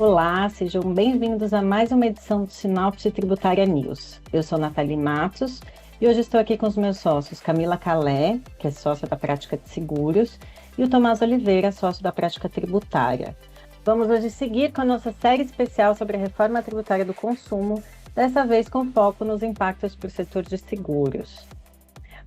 Olá, sejam bem-vindos a mais uma edição do Sinopse Tributária News. Eu sou Nathalie Matos e hoje estou aqui com os meus sócios Camila Calé, que é sócia da Prática de Seguros, e o Tomás Oliveira, sócio da Prática Tributária. Vamos hoje seguir com a nossa série especial sobre a reforma tributária do consumo, dessa vez com foco nos impactos para o setor de seguros.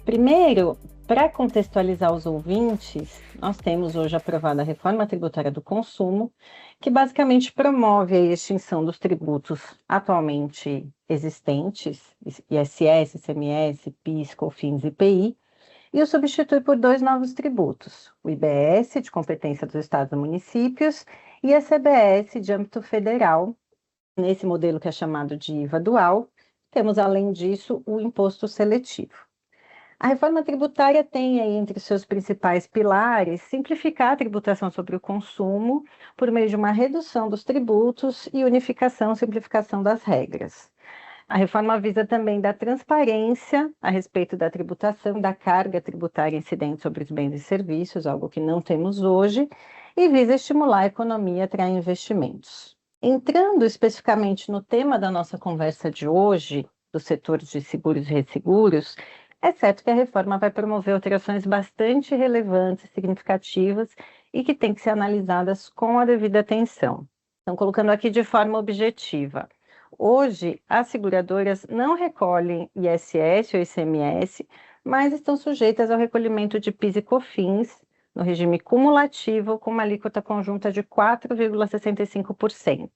Primeiro, para contextualizar os ouvintes, nós temos hoje aprovada a reforma tributária do consumo, que basicamente promove a extinção dos tributos atualmente existentes, ISS, ICMS, PIS, COFINS e IPI, e o substitui por dois novos tributos, o IBS, de competência dos estados e municípios, e a CBS, de âmbito federal, nesse modelo que é chamado de IVA dual. Temos, além disso, o imposto seletivo. A reforma tributária tem aí entre seus principais pilares simplificar a tributação sobre o consumo por meio de uma redução dos tributos e unificação, simplificação das regras. A reforma visa também dar transparência a respeito da tributação, da carga tributária incidente sobre os bens e serviços, algo que não temos hoje, e visa estimular a economia e atrair investimentos. Entrando especificamente no tema da nossa conversa de hoje, do setor de seguros e resseguros, é certo que a reforma vai promover alterações bastante relevantes, significativas e que têm que ser analisadas com a devida atenção. Então, colocando aqui de forma objetiva, hoje as seguradoras não recolhem ISS ou ICMS, mas estão sujeitas ao recolhimento de PIS e COFINS no regime cumulativo com uma alíquota conjunta de 4,65%.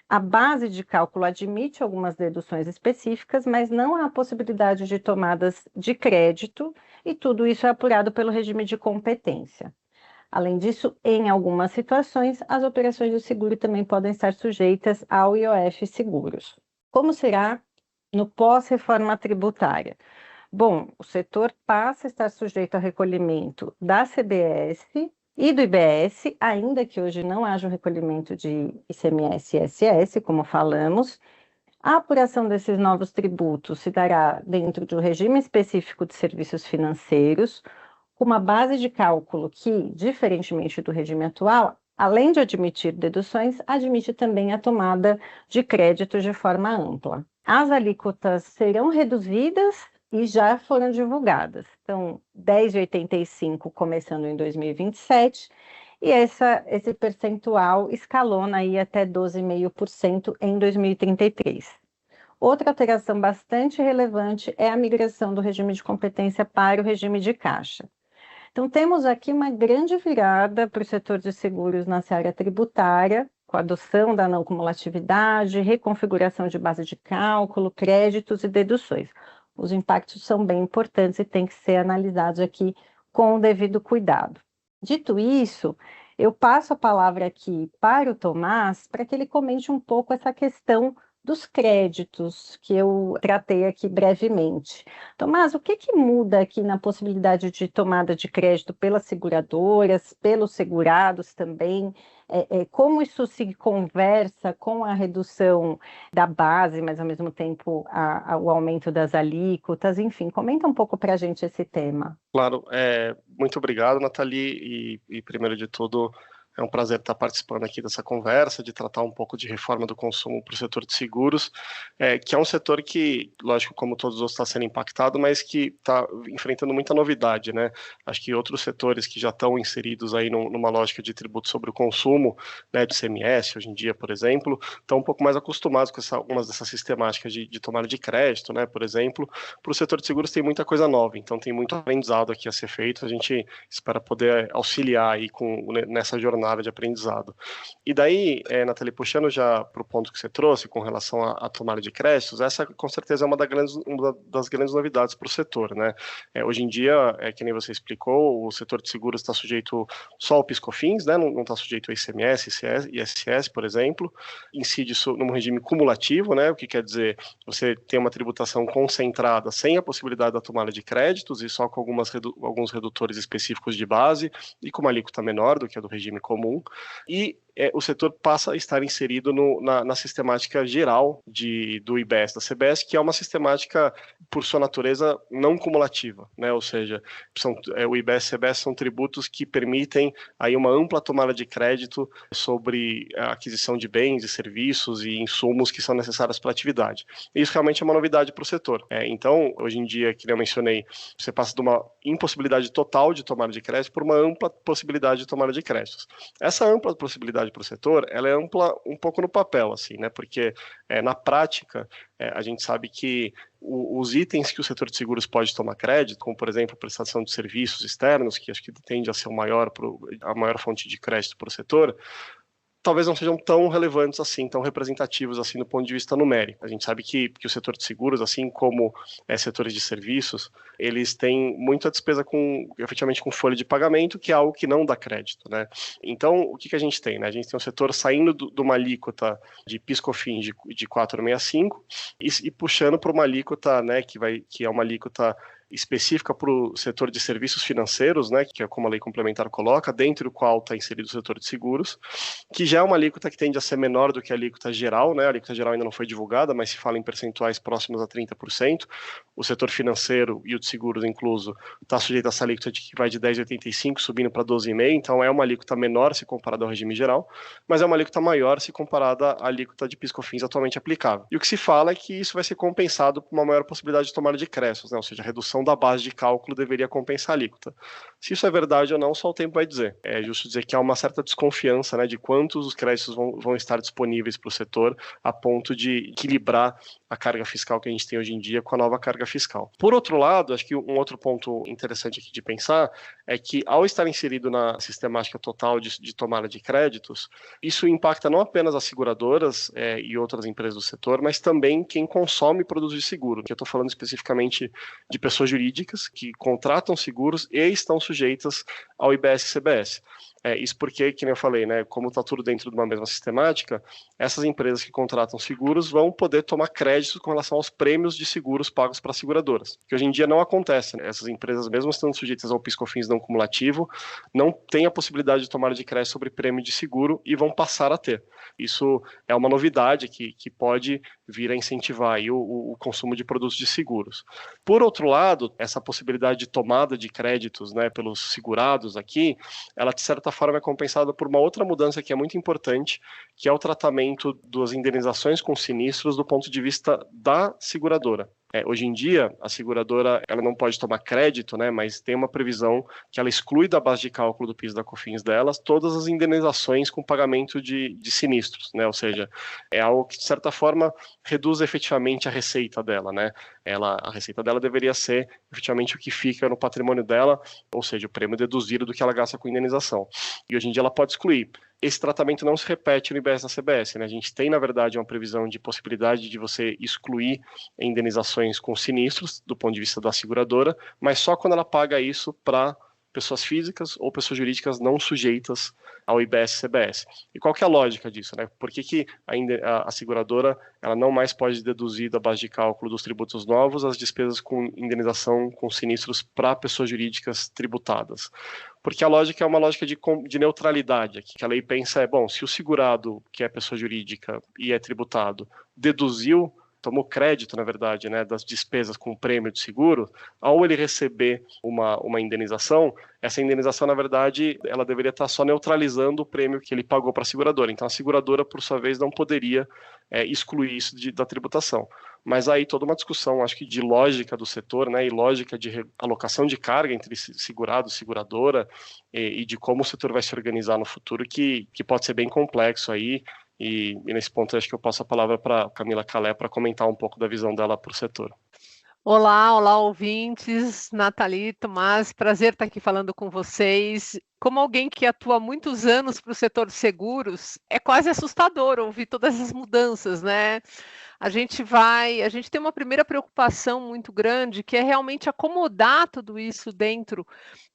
A base de cálculo admite algumas deduções específicas, mas não há possibilidade de tomadas de crédito, e tudo isso é apurado pelo regime de competência. Além disso, em algumas situações, as operações de seguro também podem estar sujeitas ao IOF Seguros. Como será no pós-reforma tributária? Bom, o setor passa a estar sujeito ao recolhimento da CBS e do IBS, ainda que hoje não haja o recolhimento de ICMS e ISS, como falamos. A apuração desses novos tributos se dará dentro de um regime específico de serviços financeiros, com uma base de cálculo que, diferentemente do regime atual, além de admitir deduções, admite também a tomada de créditos de forma ampla. As alíquotas serão reduzidas e já foram divulgadas. Então, 10,85 começando em 2027, e esse percentual escalona aí até 12,5% em 2033. Outra alteração bastante relevante é a migração do regime de competência para o regime de caixa. Então, temos aqui uma grande virada para o setor de seguros na seara tributária, com a adoção da não cumulatividade, reconfiguração de base de cálculo, créditos e deduções. Os impactos são bem importantes e têm que ser analisados aqui com o devido cuidado. Dito isso, eu passo a palavra aqui para o Tomás para que ele comente um pouco essa questão dos créditos que eu tratei aqui brevemente. Tomás, o que muda aqui na possibilidade de tomada de crédito pelas seguradoras, pelos segurados também? Como isso se conversa com a redução da base, mas ao mesmo tempo o aumento das alíquotas? Enfim, comenta um pouco para a gente esse tema. Claro, muito obrigado, Nathalie, e primeiro de tudo, é um prazer estar participando aqui dessa conversa, de tratar um pouco de reforma do consumo para o setor de seguros, que é um setor que, lógico, como todos os outros, está sendo impactado, mas que está enfrentando muita novidade, né? Acho que outros setores que já estão inseridos aí numa lógica de tributo sobre o consumo, né, de CMS, hoje em dia, por exemplo, estão um pouco mais acostumados com algumas dessas sistemáticas de tomada de crédito, né, por exemplo. Para o setor de seguros tem muita coisa nova, então tem muito aprendizado aqui a ser feito, a gente espera poder auxiliar aí nessa jornada de aprendizado. E daí, Nathalie, puxando já para o ponto que você trouxe com relação à tomada de créditos, essa com certeza é uma das grandes novidades para o setor, né? Hoje em dia, que nem você explicou, o setor de seguros está sujeito só ao PIS/COFINS, né? Não está sujeito ao ICMS, ISS, por exemplo, incide isso num regime cumulativo, né? O que quer dizer, você tem uma tributação concentrada sem a possibilidade da tomada de créditos e só com alguns redutores específicos de base e com uma alíquota menor do que a do regime comum. E o setor passa a estar inserido na sistemática geral do IBS da CBS, que é uma sistemática, por sua natureza, não cumulativa, né? Ou seja, o IBS e CBS são tributos que permitem aí uma ampla tomada de crédito sobre a aquisição de bens e serviços e insumos que são necessários para a atividade. Isso realmente é uma novidade para o setor. Então, hoje em dia, que eu mencionei, você passa de uma impossibilidade total de tomada de crédito por uma ampla possibilidade de tomada de créditos. Essa ampla possibilidade para o setor, ela é ampla um pouco no papel, assim, né? Porque na prática, a gente sabe que os itens que o setor de seguros pode tomar crédito, como por exemplo prestação de serviços externos, que acho que tende a ser a maior fonte de crédito para o setor, talvez não sejam tão relevantes assim, tão representativos assim do ponto de vista numérico. A gente sabe que o setor de seguros, assim como setores de serviços, eles têm muita despesa efetivamente com folha de pagamento, que é algo que não dá crédito, né? Então, o que a gente tem, né? A gente tem um setor saindo de uma alíquota de PIS/COFINS de 4,65 e puxando para uma alíquota, né, que é uma alíquota específica para o setor de serviços financeiros, né, que é como a lei complementar coloca, dentro do qual está inserido o setor de seguros, que já é uma alíquota que tende a ser menor do que a alíquota geral, né? A alíquota geral ainda não foi divulgada, mas se fala em percentuais próximos a 30%. O setor financeiro e o de seguros incluso está sujeito a essa alíquota que vai de 10,85 subindo para 12,5, então é uma alíquota menor se comparada ao regime geral, mas é uma alíquota maior se comparada à alíquota de PIS/COFINS atualmente aplicável. E o que se fala é que isso vai ser compensado por uma maior possibilidade de tomada de créditos, né? Ou seja, a redução da base de cálculo deveria compensar a alíquota. Se isso é verdade ou não, só o tempo vai dizer. É justo dizer que há uma certa desconfiança, né, de quantos os créditos vão estar disponíveis para o setor a ponto de equilibrar a carga fiscal que a gente tem hoje em dia com a nova carga fiscal. Por outro lado, acho que um outro ponto interessante aqui de pensar é que, ao estar inserido na sistemática total de tomada de créditos, isso impacta não apenas as seguradoras e outras empresas do setor, mas também quem consome produtos de seguro. Eu estou falando especificamente de pessoas jurídicas que contratam seguros e estão sujeitas ao IBS e CBS. Isso porque, como eu falei, né, como está tudo dentro de uma mesma sistemática, essas empresas que contratam seguros vão poder tomar créditos com relação aos prêmios de seguros pagos para as seguradoras, que hoje em dia não acontece, né? Essas empresas, mesmo estando sujeitas ao PIS/COFINS não cumulativo, não têm a possibilidade de tomar de crédito sobre prêmio de seguro e vão passar a ter. Isso é uma novidade que pode vir a incentivar aí o consumo de produtos de seguros. Por outro lado, essa possibilidade de tomada de créditos, né, pelos segurados aqui, ela de certa forma é compensada por uma outra mudança que é muito importante, que é o tratamento das indenizações com sinistros do ponto de vista da seguradora. Hoje em dia, a seguradora ela não pode tomar crédito, né, mas tem uma previsão que ela exclui da base de cálculo do PIS e da COFINS delas todas as indenizações com pagamento de sinistros, né, ou seja, é algo que, de certa forma, reduz efetivamente a receita dela, né. A receita dela deveria ser efetivamente o que fica no patrimônio dela, ou seja, o prêmio deduzido do que ela gasta com indenização. E hoje em dia ela pode excluir. Esse tratamento não se repete no IBS da CBS, né? A gente tem, na verdade, uma previsão de possibilidade de você excluir indenizações com sinistros, do ponto de vista da seguradora, mas só quando ela paga isso para pessoas físicas ou pessoas jurídicas não sujeitas ao IBS e CBS. E qual que é a lógica disso, né? Por que a seguradora ela não mais pode deduzir da base de cálculo dos tributos novos as despesas com indenização com sinistros para pessoas jurídicas tributadas? Porque a lógica é uma lógica de neutralidade, que a lei pensa se o segurado, que é pessoa jurídica e é tributado, tomou crédito, na verdade, né, das despesas com prêmio de seguro, ao ele receber uma indenização, essa indenização, na verdade, ela deveria estar só neutralizando o prêmio que ele pagou para a seguradora. Então, a seguradora, por sua vez, não poderia excluir isso da tributação. Mas aí toda uma discussão, acho que de lógica do setor, né, e lógica de alocação de carga entre segurado e seguradora, e de como o setor vai se organizar no futuro, que pode ser bem complexo aí. E nesse ponto, acho que eu passo a palavra para Camila Calé para comentar um pouco da visão dela para o setor. Olá, ouvintes, Nathalie, Tomás, prazer estar aqui falando com vocês. Como alguém que atua há muitos anos para o setor de seguros, é quase assustador ouvir todas essas mudanças, né? A gente tem uma primeira preocupação muito grande, que é realmente acomodar tudo isso dentro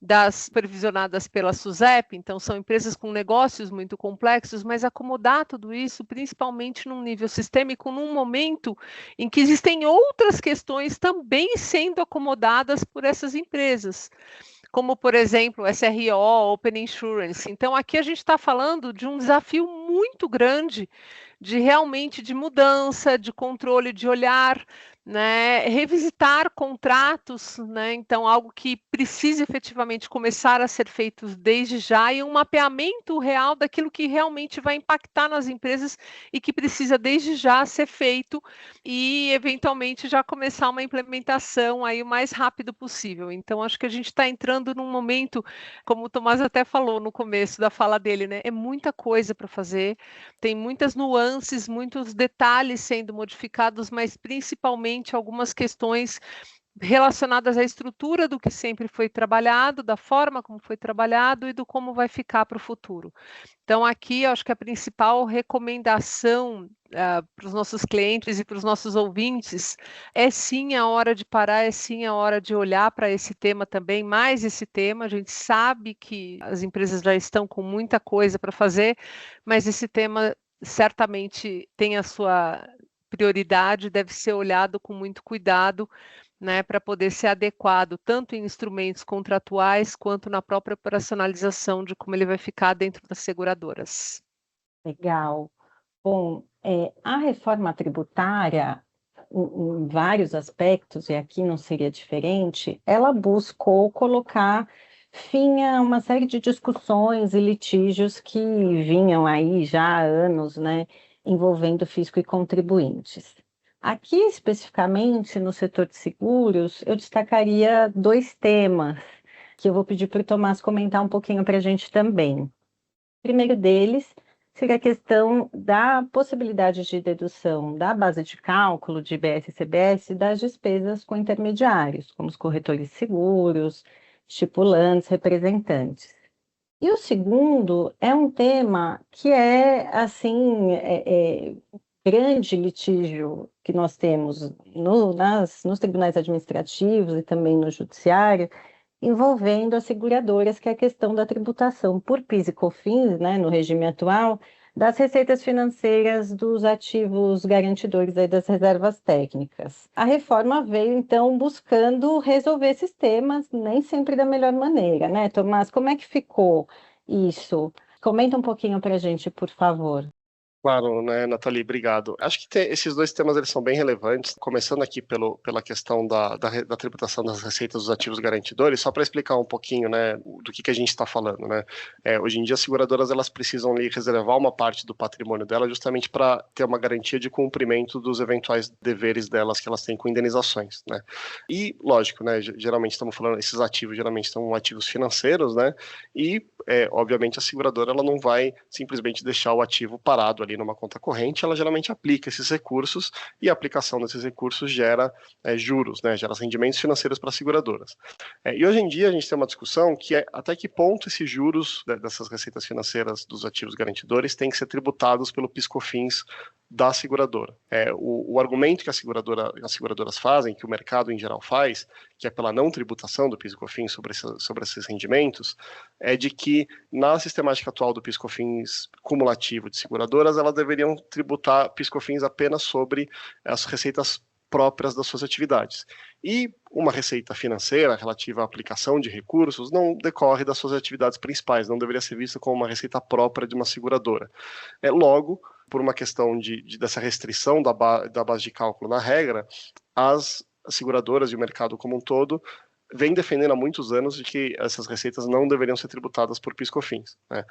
das supervisionadas pela SUSEP, então são empresas com negócios muito complexos, mas acomodar tudo isso principalmente num nível sistêmico, num momento em que existem outras questões também sendo acomodadas por essas empresas, como, por exemplo, SRO, Open Insurance. Então, aqui a gente está falando de um desafio muito grande de mudança, de controle, de olhar, né, revisitar contratos, né, então algo que precisa efetivamente começar a ser feito desde já e um mapeamento real daquilo que realmente vai impactar nas empresas e que precisa desde já ser feito e eventualmente já começar uma implementação aí o mais rápido possível. Então acho que a gente está entrando num momento, como o Tomás até falou no começo da fala dele, né, é muita coisa para fazer, tem muitas nuances, muitos detalhes sendo modificados, mas principalmente algumas questões relacionadas à estrutura do que sempre foi trabalhado, da forma como foi trabalhado e do como vai ficar para o futuro. Então, aqui, eu acho que a principal recomendação para os nossos clientes e para os nossos ouvintes é sim a hora de parar, é sim a hora de olhar para esse tema também, mais esse tema. A gente sabe que as empresas já estão com muita coisa para fazer, mas esse tema certamente tem a sua prioridade, deve ser olhado com muito cuidado, né, para poder ser adequado tanto em instrumentos contratuais quanto na própria operacionalização de como ele vai ficar dentro das seguradoras. Legal. Bom, a reforma tributária, em vários aspectos, e aqui não seria diferente, ela buscou colocar fim a uma série de discussões e litígios que vinham aí já há anos, né, envolvendo fisco e contribuintes. Aqui, especificamente, no setor de seguros, eu destacaria 2 temas que eu vou pedir para o Tomás comentar um pouquinho para a gente também. O primeiro deles seria a questão da possibilidade de dedução da base de cálculo de IBS e CBS das despesas com intermediários, como os corretores de seguros, estipulantes, representantes. E o segundo é um tema que é, assim, grande litígio que nós temos nos tribunais administrativos e também no judiciário, envolvendo as seguradoras, que é a questão da tributação por PIS e COFINS, né, no regime atual, das receitas financeiras dos ativos garantidores aí das reservas técnicas. A reforma veio, então, buscando resolver esses temas, nem sempre da melhor maneira, né, Tomás? Como é que ficou isso? Comenta um pouquinho para a gente, por favor. Claro, né, Nathalie, obrigado. Acho que esses 2 temas eles são bem relevantes, começando aqui pela questão da tributação das receitas dos ativos garantidores, só para explicar um pouquinho, né, do que a gente está falando, né. Hoje em dia as seguradoras elas precisam ali reservar uma parte do patrimônio dela justamente para ter uma garantia de cumprimento dos eventuais deveres delas que elas têm com indenizações, né. E, lógico, né, geralmente estamos falando, esses ativos geralmente são ativos financeiros, né, e obviamente a seguradora ela não vai simplesmente deixar o ativo parado ali numa conta corrente, ela geralmente aplica esses recursos e a aplicação desses recursos gera juros, né, gera rendimentos financeiros para as seguradoras. E hoje em dia a gente tem uma discussão que é até que ponto esses juros dessas receitas financeiras dos ativos garantidores têm que ser tributados pelo PIS/COFINS da seguradora. O argumento que as seguradoras fazem, que o mercado em geral faz, que é pela não tributação do PIS/COFINS sobre esses rendimentos, é de que na sistemática atual do PIS/COFINS cumulativo de seguradoras, elas deveriam tributar PIS/COFINS apenas sobre as receitas próprias das suas atividades. E uma receita financeira relativa à aplicação de recursos não decorre das suas atividades principais, não deveria ser vista como uma receita própria de uma seguradora. Logo, por uma questão dessa restrição da base de cálculo na regra, as seguradoras e o mercado como um todo vem defendendo há muitos anos de que essas receitas não deveriam ser tributadas por PIS/COFINS, né?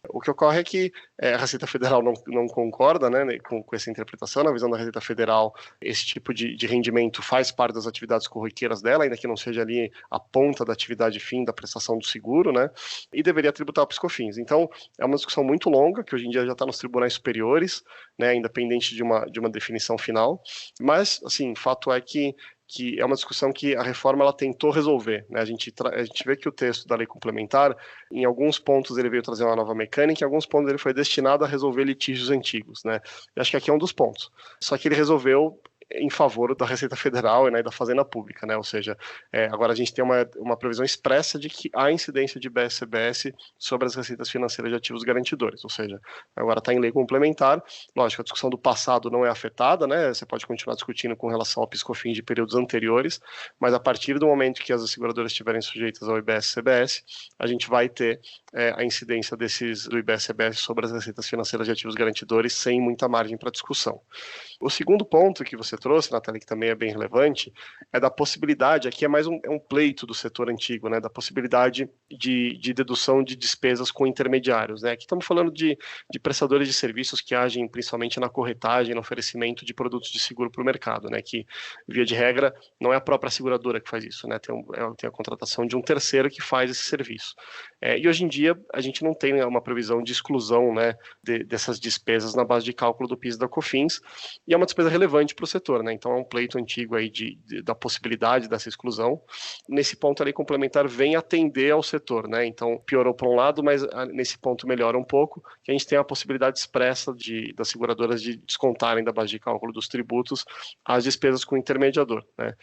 O que ocorre é que a Receita Federal não concorda, né, com essa interpretação. Na visão da Receita Federal, esse tipo de rendimento faz parte das atividades corriqueiras dela, ainda que não seja ali a ponta da atividade fim da prestação do seguro, né, e deveria tributar o PIS/COFINS. Então, é uma discussão muito longa, que hoje em dia já está nos tribunais superiores, né, independente de uma definição final, mas, assim, fato é que é uma discussão que a reforma ela tentou resolver, né? A gente vê que o texto da lei complementar, em alguns pontos ele veio trazer uma nova mecânica, em alguns pontos ele foi destinado a resolver litígios antigos, né? Eu acho que aqui é um dos pontos. Só que ele resolveu em favor da Receita Federal, né, e da Fazenda Pública, né? Ou seja, agora a gente tem uma previsão expressa de que há incidência de IBS-CBS sobre as receitas financeiras de ativos garantidores, ou seja, agora está em lei complementar. Lógico, a discussão do passado não é afetada, né? Você pode continuar discutindo com relação ao PIS/COFINS de períodos anteriores, mas a partir do momento que as seguradoras estiverem sujeitas ao IBS-CBS, a gente vai ter a incidência do IBS-CBS sobre as receitas financeiras de ativos garantidores sem muita margem para discussão. O segundo ponto que você trouxe, Natália, que também é bem relevante, é da possibilidade, aqui é mais um pleito do setor antigo, né, da possibilidade de dedução de despesas com intermediários, né? Aqui estamos falando de prestadores de serviços que agem principalmente na corretagem, no oferecimento de produtos de seguro para o mercado, né? Que, via de regra, não é a própria seguradora que faz isso, né? Tem a contratação de um terceiro que faz esse serviço. E hoje em dia a gente não tem uma previsão de exclusão, né, dessas despesas na base de cálculo do PIS e da COFINS, e é uma despesa relevante para o setor, né? Então é um pleito antigo aí da possibilidade dessa exclusão. Nesse ponto a lei complementar vem atender ao setor, né? Então piorou por um lado, mas nesse ponto melhora um pouco, que a gente tem a possibilidade expressa das seguradoras de descontarem da base de cálculo dos tributos as despesas com intermediador, né?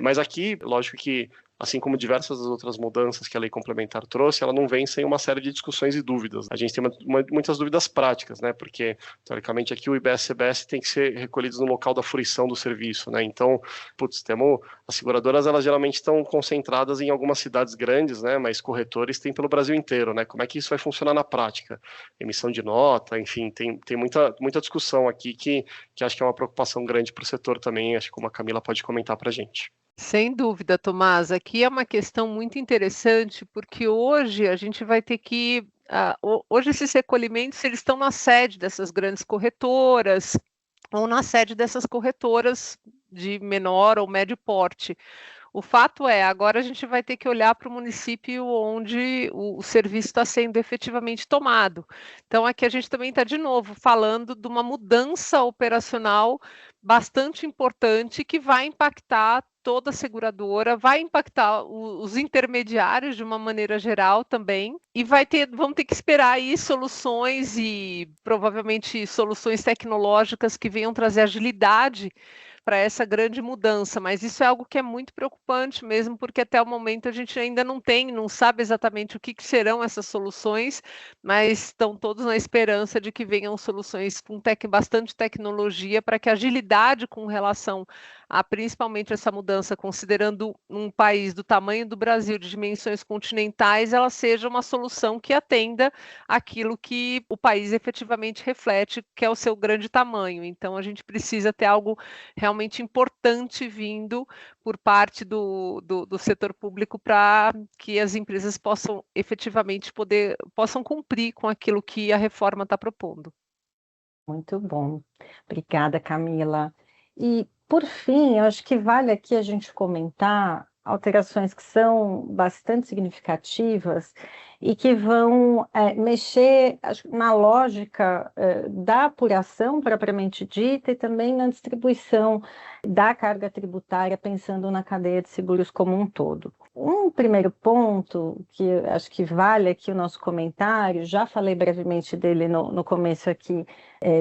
Mas aqui, lógico que, assim como diversas outras mudanças que a lei complementar trouxe, ela não vem sem uma série de discussões e dúvidas. A gente tem muitas dúvidas práticas, né? Porque, teoricamente, aqui o IBS-CBS tem que ser recolhido no local da fruição do serviço, né? Então, as seguradoras, elas geralmente estão concentradas em algumas cidades grandes, né? Mas corretores tem pelo Brasil inteiro, né? Como é que isso vai funcionar na prática? Emissão de nota, enfim, tem muita discussão aqui que acho que é uma preocupação grande para o setor também, acho que como a Camila pode comentar para a gente. Sem dúvida, Tomás. Aqui é uma questão muito interessante, porque hoje a gente vai ter que. Hoje esses recolhimentos eles estão na sede dessas grandes corretoras ou na sede dessas corretoras de menor ou médio porte. O fato é, agora a gente vai ter que olhar para o município onde o serviço está sendo efetivamente tomado. Então, aqui a gente também está, de novo, falando de uma mudança operacional bastante importante que vai impactar toda a seguradora, vai impactar os intermediários de uma maneira geral também, e vão ter que esperar aí soluções e provavelmente soluções tecnológicas que venham trazer agilidade para essa grande mudança, mas isso é algo que é muito preocupante mesmo, porque até o momento a gente ainda não sabe exatamente o que serão essas soluções, mas estão todos na esperança de que venham soluções com bastante tecnologia para que a agilidade com relação a principalmente essa mudança, considerando um país do tamanho do Brasil, de dimensões continentais, ela seja uma solução que atenda aquilo que o país efetivamente reflete, que é o seu grande tamanho. Então, a gente precisa ter algo realmente importante vindo por parte do setor público para que as empresas possam efetivamente possam cumprir com aquilo que a reforma está propondo. Muito bom. Obrigada, Camila. E, por fim, eu acho que vale aqui a gente comentar alterações que são bastante significativas e que vão mexer na lógica da apuração propriamente dita e também na distribuição da carga tributária, pensando na cadeia de seguros como um todo. Um primeiro ponto, que eu acho que vale aqui o nosso comentário, já falei brevemente dele no começo aqui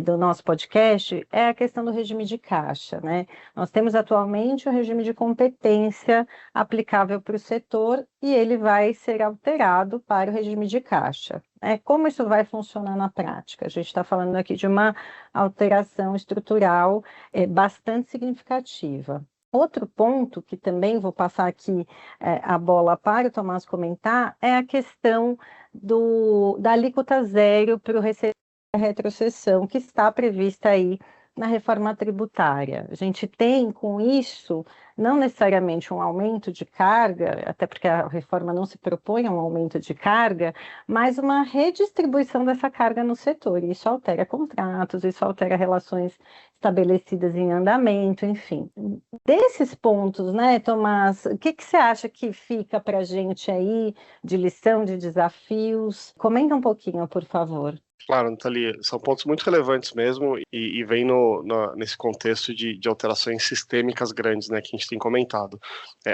do nosso podcast, é a questão do regime de caixa, né? Nós temos atualmente o regime de competência aplicável para o setor e ele vai ser alterado para o regime de caixa. Como isso vai funcionar na prática? A gente está falando aqui de uma alteração estrutural bastante significativa. Outro ponto, que também vou passar aqui a bola para o Tomás comentar, é a questão da alíquota zero para o receita retrocessão, que está prevista aí na reforma tributária. A gente tem, com isso, não necessariamente um aumento de carga, até porque a reforma não se propõe a um aumento de carga, mas uma redistribuição dessa carga no setor. E isso altera contratos, isso altera relações estabelecidas em andamento, enfim. Desses pontos, né, Tomás, o que você acha que fica para a gente aí de lição, de desafios? Comenta um pouquinho, por favor. Claro, Nathalie, são pontos muito relevantes mesmo e vem nesse contexto de alterações sistêmicas grandes, né, que a gente tem comentado.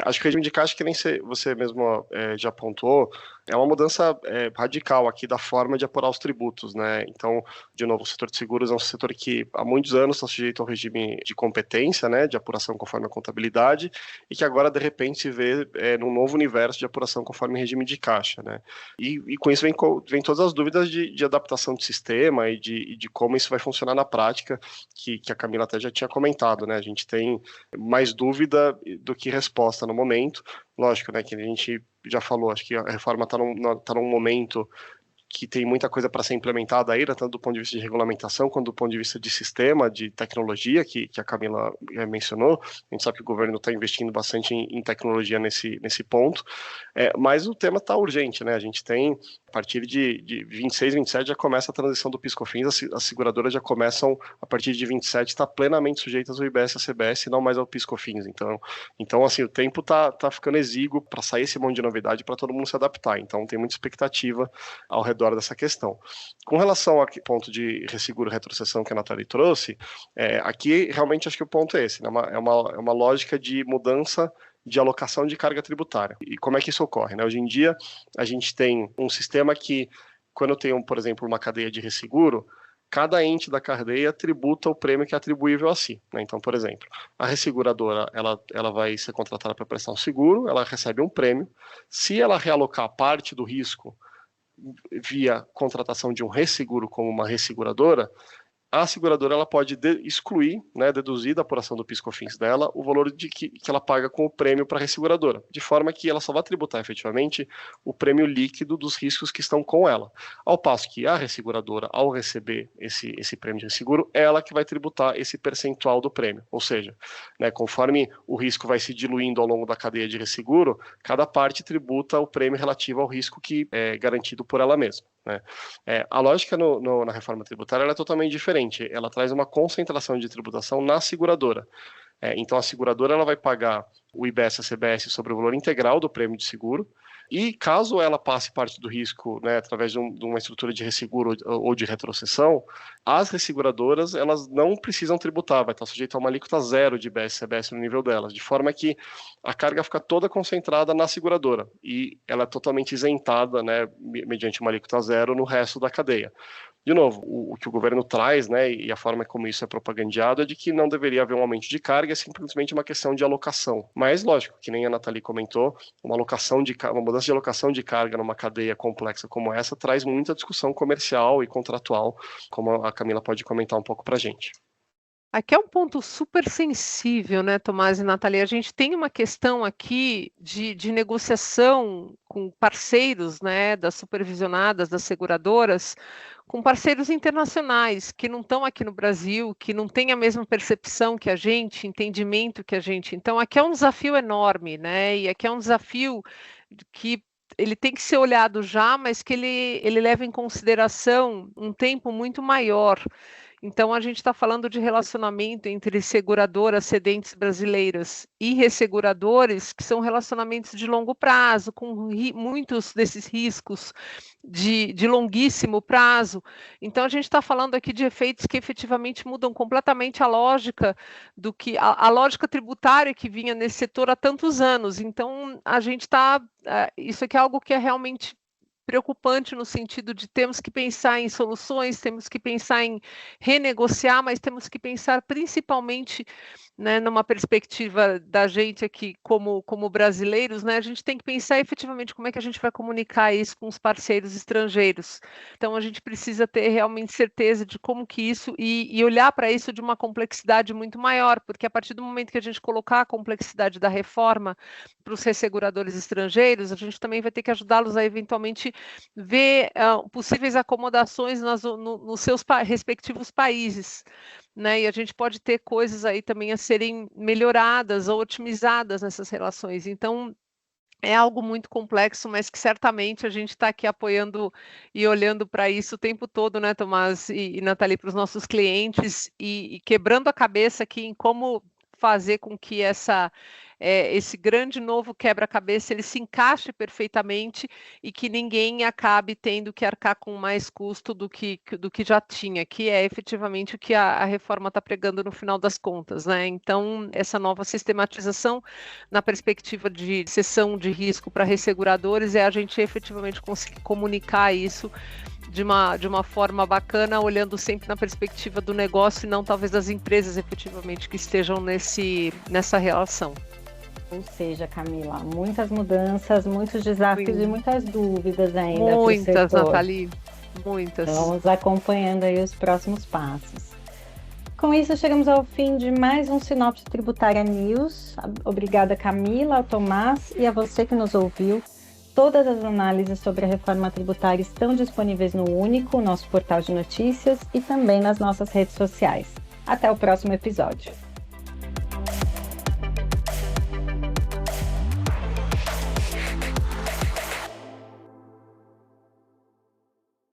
Acho que o regime de caixa, que nem você mesmo já pontuou, é uma mudança radical aqui da forma de apurar os tributos, né? Então, de novo, o setor de seguros é um setor que há muitos anos está sujeito ao regime de competência, né, de apuração conforme a contabilidade, e que agora, de repente, se vê num novo universo de apuração conforme regime de caixa, né? E com isso vem todas as dúvidas de adaptação de sistema e de como isso vai funcionar na prática, que a Camila até já tinha comentado, né? A gente tem mais dúvida do que resposta no momento. Lógico, né, que a gente já falou, acho que a reforma está num momento que tem muita coisa para ser implementada aí, tanto do ponto de vista de regulamentação, quanto do ponto de vista de sistema, de tecnologia, que a Camila mencionou. A gente sabe que o governo está investindo bastante em tecnologia nesse ponto, mas o tema está urgente, né? A gente tem, a partir de 26, 27, já começa a transição do PIS/COFINS, as seguradoras já começam, a partir de 27, estar plenamente sujeitas ao IBS e à CBS, e não mais ao PIS/COFINS. Então, assim, o tempo está ficando exíguo para sair esse monte de novidade para todo mundo se adaptar. Então, tem muita expectativa ao redor dessa questão. Com relação ao ponto de resseguro e retrocessão que a Nathalie trouxe, aqui realmente acho que o ponto é esse, né? É uma lógica de mudança de alocação de carga tributária. E como é que isso ocorre, né? Hoje em dia, a gente tem um sistema que, quando eu tenho, por exemplo, uma cadeia de resseguro, cada ente da cadeia tributa o prêmio que é atribuível a si, né? Então, por exemplo, a resseguradora, ela vai ser contratada para prestar um seguro, ela recebe um prêmio. Se ela realocar parte do risco via contratação de um resseguro como uma resseguradora, a seguradora ela pode excluir, né, deduzir da apuração do PIS/COFINS dela o valor que ela paga com o prêmio para a resseguradora, de forma que ela só vai tributar efetivamente o prêmio líquido dos riscos que estão com ela. Ao passo que a resseguradora, ao receber esse prêmio de resseguro, ela que vai tributar esse percentual do prêmio. Ou seja, né, conforme o risco vai se diluindo ao longo da cadeia de resseguro, cada parte tributa o prêmio relativo ao risco que é garantido por ela mesma, né? A lógica na reforma tributária ela é totalmente diferente. Ela traz uma concentração de tributação na seguradora. Então, a seguradora ela vai pagar o IBS e a CBS sobre o valor integral do prêmio de seguro, e caso ela passe parte do risco, né, através de uma estrutura de resseguro ou de retrocessão, as resseguradoras elas não precisam tributar, vai estar sujeito a uma alíquota zero de IBS e CBS no nível delas, de forma que a carga fica toda concentrada na seguradora e ela é totalmente isentada, né, mediante uma alíquota zero no resto da cadeia. De novo, o que o governo traz, né, e a forma como isso é propagandeado é de que não deveria haver um aumento de carga, é simplesmente uma questão de alocação. Mas, lógico, que nem a Nathalie uma mudança de alocação de carga numa cadeia complexa como essa traz muita discussão comercial e contratual, como a Camila pode comentar um pouco para a gente. Aqui é um ponto super sensível, né, Tomás e Nathalie? A gente tem uma questão aqui de negociação com parceiros, né, das supervisionadas, das seguradoras, com parceiros internacionais que não estão aqui no Brasil, que não têm a mesma percepção que a gente, entendimento que a gente. Então, aqui é um desafio enorme, né? E aqui é um desafio que ele tem que ser olhado já, mas que ele leva em consideração um tempo muito maior. Então, a gente está falando de relacionamento entre seguradoras cedentes brasileiras e resseguradores, que são relacionamentos de longo prazo, com muitos desses riscos de longuíssimo prazo. Então, a gente está falando aqui de efeitos que efetivamente mudam completamente a lógica do que a lógica tributária que vinha nesse setor há tantos anos. Então, a gente está. Isso aqui é algo que é realmente preocupante no sentido de temos que pensar em soluções, temos que pensar em renegociar, mas temos que pensar principalmente, né, numa perspectiva da gente aqui como brasileiros, né, a gente tem que pensar efetivamente como é que a gente vai comunicar isso com os parceiros estrangeiros. Então, a gente precisa ter realmente certeza de como que isso, e olhar para isso de uma complexidade muito maior, porque a partir do momento que a gente colocar a complexidade da reforma para os resseguradores estrangeiros, a gente também vai ter que ajudá-los a eventualmente ver possíveis acomodações nos seus respectivos países, né? E a gente pode ter coisas aí também a serem melhoradas ou otimizadas nessas relações. Então, é algo muito complexo, mas que certamente a gente está aqui apoiando e olhando para isso o tempo todo, né, Tomás e Nathalie, para os nossos clientes e quebrando a cabeça aqui em como fazer com que esse grande novo quebra-cabeça ele se encaixe perfeitamente e que ninguém acabe tendo que arcar com mais custo do que já tinha, que é efetivamente o que a reforma está pregando no final das contas, né? Então, essa nova sistematização na perspectiva de cessão de risco para resseguradores é a gente efetivamente conseguir comunicar isso de uma forma bacana, olhando sempre na perspectiva do negócio e não talvez das empresas efetivamente que estejam nessa relação. Ou seja, Camila, muitas mudanças, muitos desafios e muitas dúvidas ainda. Muitas, Nathalie, muitas. Vamos acompanhando aí os próximos passos. Com isso, chegamos ao fim de mais um Sinopse Tributária News. Obrigada, Camila, ao Tomás e a você que nos ouviu. Todas as análises sobre a reforma tributária estão disponíveis no Único, nosso portal de notícias, e também nas nossas redes sociais. Até o próximo episódio.